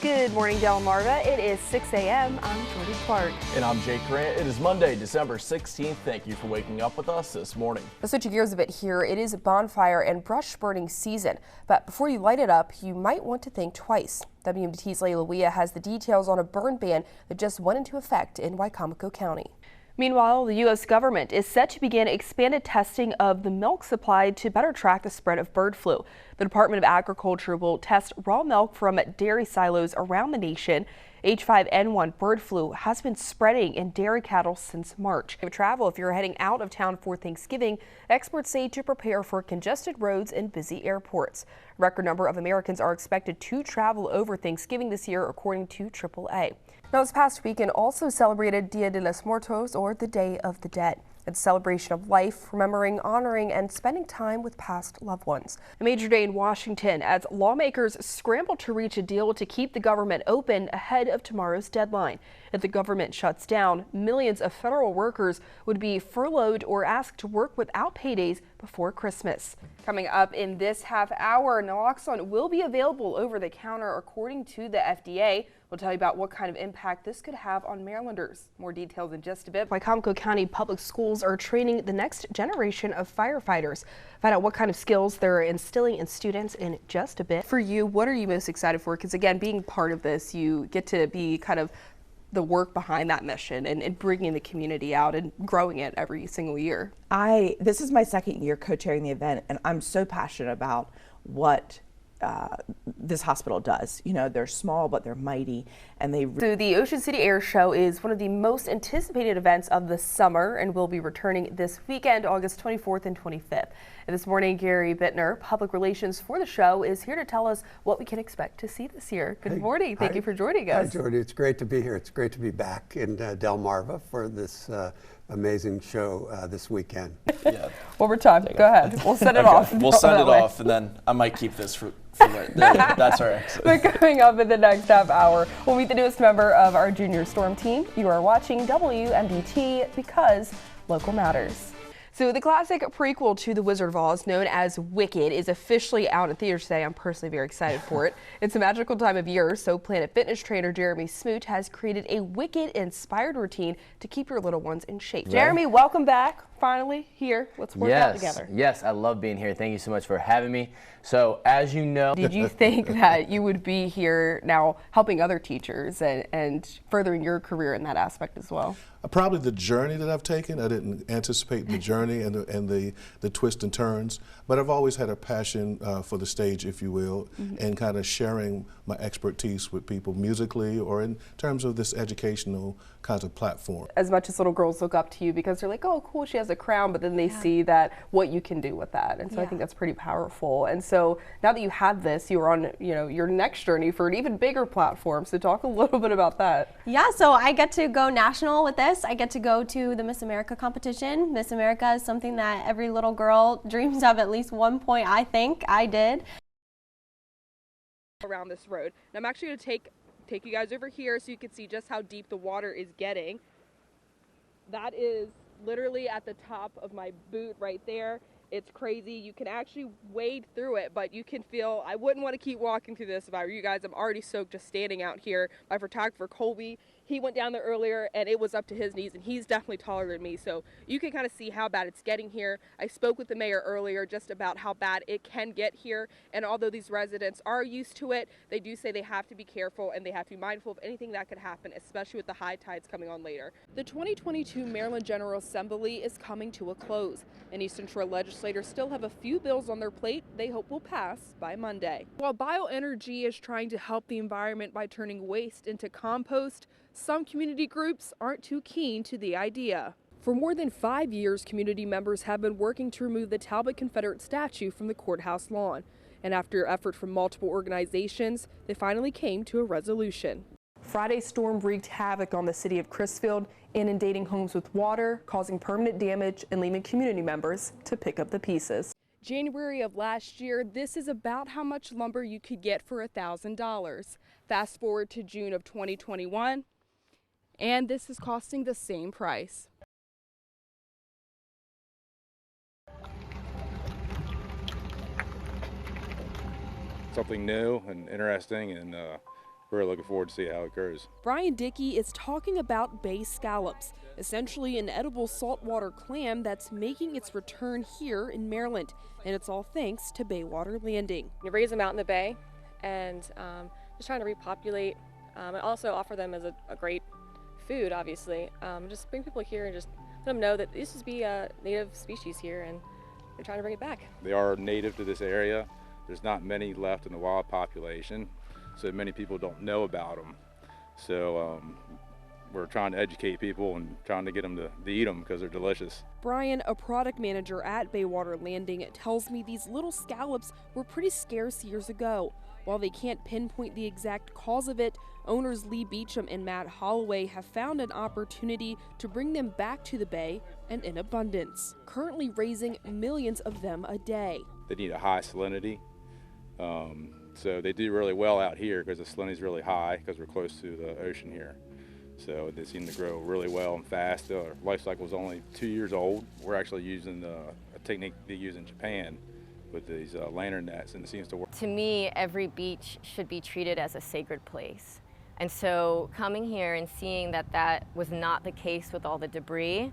Good morning, Delmarva. It is 6 a.m. I'm Jordie Clark. And I'm Jake Grant. It is Monday, December 16th. Thank you for waking up with us this morning. Let's switch gears a bit here. It is bonfire and brush burning season, but before you light it up, you might want to think twice. WMDT's Layla Wea has the details on a burn ban that just went into effect in Wicomico County. Meanwhile, the U.S. government is set to begin expanded testing of the milk supply to better track the spread of bird flu. The Department of Agriculture will test raw milk from dairy silos around the nation. H5N1 bird flu has been spreading in dairy cattle since March. Travel, if you're heading out of town for Thanksgiving, experts say to prepare for congested roads and busy airports. A record number of Americans are expected to travel over Thanksgiving this year, according to AAA. Now, this past weekend also celebrated Dia de los Muertos, or the Day of the Dead. It's a celebration of life, remembering, honoring, and spending time with past loved ones. A major day in Washington as lawmakers scramble to reach a deal to keep the government open ahead of tomorrow's deadline. If the government shuts down, millions of federal workers would be furloughed or asked to work without paydays before Christmas. Coming up in this half hour, naloxone will be available over the counter according to the FDA. We'll tell you about what kind of impact this could have on Marylanders. More details in just a bit. Wicomico County Public Schools are training the next generation of firefighters. Find out what kind of skills they're instilling in students in just a bit. For you, what are you most excited for? Because again, being part of this, you get to be kind of the work behind that mission and bringing the community out and growing it every single year. This is my second year co-chairing the event, and I'm so passionate about what this hospital does. You know, they're small, but they're mighty, and So the Ocean City Air Show is one of the most anticipated events of the summer and will be returning this weekend, August 24th and 25th. And this morning, Gary Bittner, public relations for the show, is here to tell us what we can expect to see this year. Good morning. Thank you for joining us. Hi, Jordie. It's great to be here. It's great to be back in Delmarva for this amazing show this weekend. Yeah. One more time. Go ahead. We'll set it off. We'll set it off, and then I might keep this for later. That's all right. But coming up in the next half hour, we'll meet the newest member of our junior storm team. You are watching WMDT because local matters. So the classic prequel to The Wizard of Oz, known as Wicked, is officially out in theaters today. I'm personally very excited for it. It's a magical time of year, so Planet Fitness trainer Jeremy Smoot has created a Wicked-inspired routine to keep your little ones in shape. Right. Jeremy, welcome back. Finally here. Let's work out together. Yes, I love being here. Thank you so much for having me. So, as you know, did you think that you would be here now helping other teachers and furthering your career in that aspect as well? Probably the journey that I've taken. I didn't anticipate the journey and the twists and turns, but I've always had a passion for the stage, if you will, and kind of sharing my expertise with people musically or in terms of this educational kind of platform. As much as little girls look up to you because they're like, oh, cool, she has a crown, but then they see that what you can do with that, and so I think that's pretty powerful. And so now that you have this, you are on your next journey for an even bigger platform. So talk a little bit about that. Yeah, so I get to go national with this. I get to go to the Miss America competition. Miss America is something that every little girl dreams of at least one point. I think I did. Around this road, and I'm actually going to take you guys over here so you can see just how deep the water is getting. That is literally at the top of my boot right there. It's crazy. You can actually wade through it, but you can feel, I wouldn't want to keep walking through this if I were you guys. I'm already soaked just standing out here. My photographer, Colby, he went down there earlier and it was up to his knees, and he's definitely taller than me. So you can kind of see how bad it's getting here. I spoke with the mayor earlier just about how bad it can get here. And although these residents are used to it, they do say they have to be careful and they have to be mindful of anything that could happen, especially with the high tides coming on later. The 2022 Maryland General Assembly is coming to a close, and Eastern Shore legislators still have a few bills on their plate they hope will pass by Monday. While bioenergy is trying to help the environment by turning waste into compost, some community groups aren't too keen to the idea. For more than 5 years, community members have been working to remove the Talbot Confederate statue from the courthouse lawn. And after effort from multiple organizations, they finally came to a resolution. Friday's storm wreaked havoc on the city of Crisfield, inundating homes with water, causing permanent damage, and leaving community members to pick up the pieces. January of last year, this is about how much lumber you could get for $1,000. Fast forward to June of 2021, and this is costing the same price. Something new and interesting, and we're looking forward to see how it goes. Brian Dickey is talking about bay scallops, essentially an edible saltwater clam that's making its return here in Maryland, and it's all thanks to Baywater Landing. You raise them out in the bay and just trying to repopulate and also offer them as a great food, obviously. Just bring people here and just let them know that this is a native species here and they're trying to bring it back. They are native to this area. There's not many left in the wild population, so many people don't know about them. So we're trying to educate people and trying to get them to eat them because they're delicious. Brian, a product manager at Baywater Landing, tells me these little scallops were pretty scarce years ago. While they can't pinpoint the exact cause of it, owners Lee Beecham and Matt Holloway have found an opportunity to bring them back to the bay and in abundance, currently raising millions of them a day. They need a high salinity, so they do really well out here because the salinity is really high because we're close to the ocean here. So they seem to grow really well and fast. Their life cycle is only 2 years old. We're actually using a technique they use in Japan with these lantern nets, and it seems to work. To me, every beach should be treated as a sacred place. And so coming here and seeing that that was not the case with all the debris,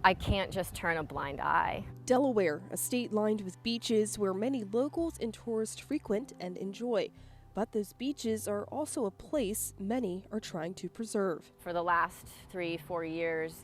I can't just turn a blind eye. Delaware, a state lined with beaches where many locals and tourists frequent and enjoy. But those beaches are also a place many are trying to preserve. For the last 3-4 years,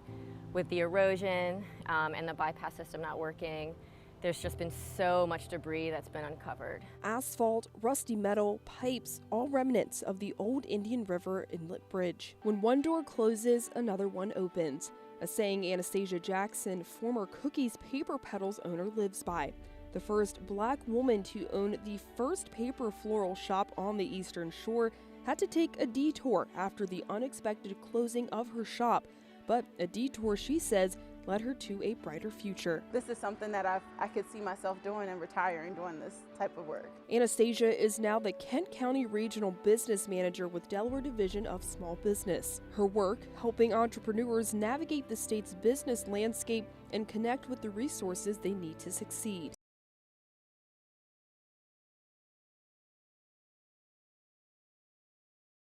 with the erosion and the bypass system not working, there's just been so much debris that's been uncovered. Asphalt, rusty metal, pipes, all remnants of the old Indian River Inlet Bridge. When one door closes, another one opens. A saying Anastasia Jackson, former Cookies Paper Petals owner, lives by. The first black woman to own the first paper floral shop on the Eastern Shore had to take a detour after the unexpected closing of her shop. But a detour, she says, led her to a brighter future. This is something that I could see myself doing and retiring doing this type of work. Anastasia is now the Kent County Regional Business Manager with Delaware Division of Small Business. Her work helping entrepreneurs navigate the state's business landscape and connect with the resources they need to succeed.